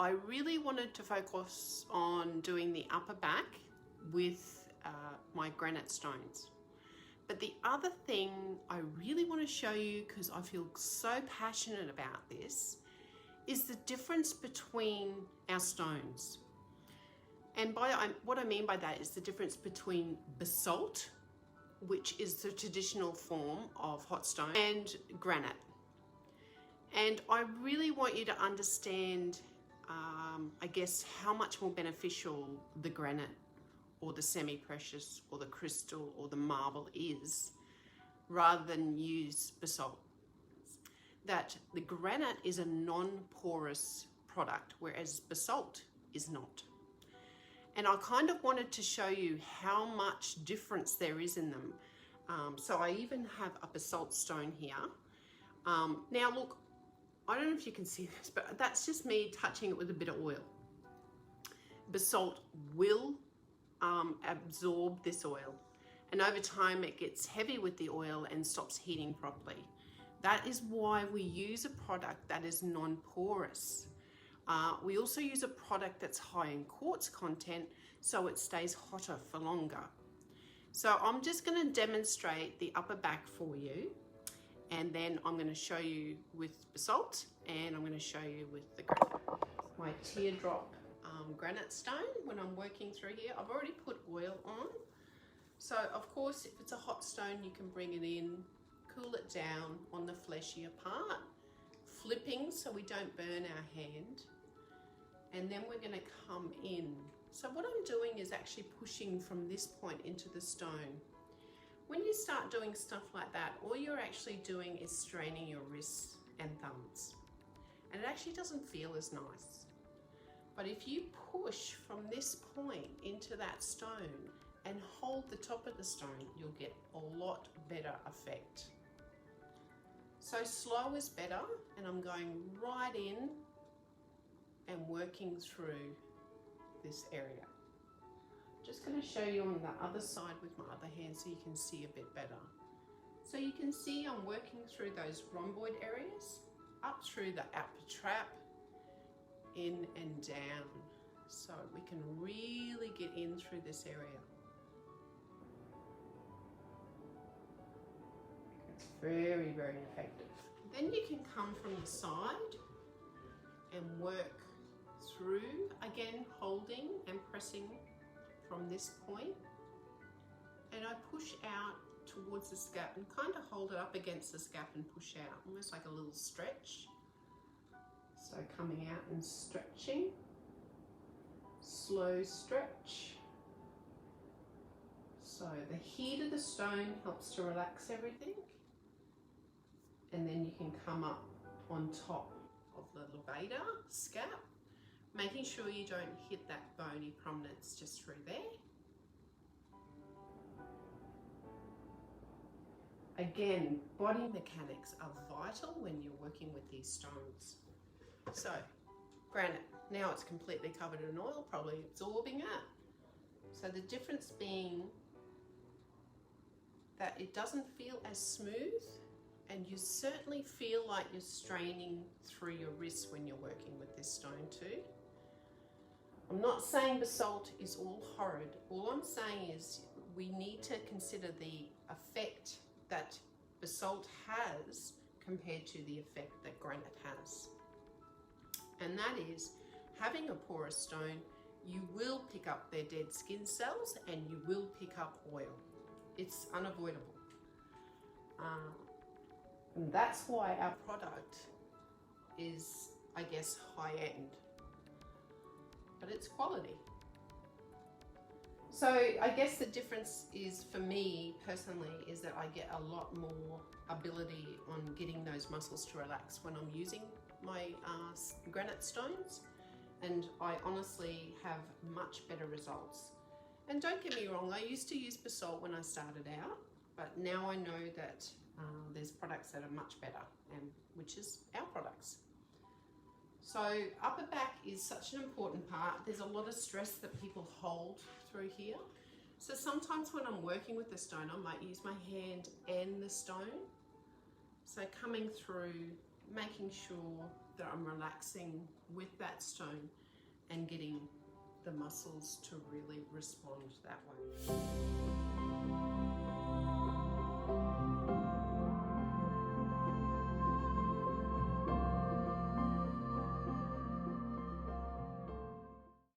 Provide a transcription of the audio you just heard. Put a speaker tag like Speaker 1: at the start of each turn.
Speaker 1: I really wanted to focus on doing the upper back with my granite stones. But the other thing I really want to show you, because I feel so passionate about this, is the difference between our stones. And what I mean by that is the difference between basalt, which is the traditional form of hot stone, and granite. And I really want you to understand, I guess, how much more beneficial the granite or the semi-precious or the crystal or the marble is, rather than use basalt. That the granite is a non-porous product, whereas basalt is not. And I kind of wanted to show you how much difference there is in them. So I even have a basalt stone here. Now look, I don't know if you can see this, but that's just me touching it with a bit of oil. Basalt will absorb this oil, and over time it gets heavy with the oil and stops heating properly. That is why we use a product that is non-porous. We also use a product that's high in quartz content, so it stays hotter for longer. So I'm just going to demonstrate the upper back for you, and then I'm going to show you with basalt, and I'm going to show you with the granite. My teardrop granite stone, when I'm working through here, I've already put oil on. So of course, if it's a hot stone, you can bring it in, cool it down on the fleshier part, flipping so we don't burn our hand. And then we're going to come in. So what I'm doing is actually pushing from this point into the stone. When you start doing stuff like that, all you're actually doing is straining your wrists and thumbs. And it actually doesn't feel as nice. But if you push from this point into that stone and hold the top of the stone, you'll get a lot better effect. So slow is better, and I'm going right in and working through this area. Just going to show you on the other side with my other hand so you can see a bit better. So you can see I'm working through those rhomboid areas, up through the upper trap, in and down, so we can really get in through this area. It's very, very effective. Then you can come from the side and work through, again holding and pressing from this point, and I push out towards the scalp and kind of hold it up against the scalp and push out, almost like a little stretch. So coming out and stretching, slow stretch. So the heat of the stone helps to relax everything, and then you can come up on top of the levator scalp, making sure you don't hit that bony prominence just through there. Again, body mechanics are vital when you're working with these stones. So, granite, now it's completely covered in oil, probably absorbing it. So the difference being that it doesn't feel as smooth, and you certainly feel like you're straining through your wrists when you're working with this stone too. I'm not saying basalt is all horrid. All I'm saying is we need to consider the effect that basalt has compared to the effect that granite has. And that is, having a porous stone, you will pick up their dead skin cells and you will pick up oil. It's unavoidable. And that's why our product is, I guess, high end. But it's quality. So I guess the difference is, for me personally, is that I get a lot more ability on getting those muscles to relax when I'm using my granite stones, and I honestly have much better results. And don't get me wrong, I used to use basalt when I started out, but now I know that there's products that are much better, and which is our products. So upper back is such an important part. There's a lot of stress that people hold through here. So sometimes when I'm working with the stone, I might use my hand and the stone. So coming through making sure that I'm relaxing with that stone and getting the muscles to really respond that way.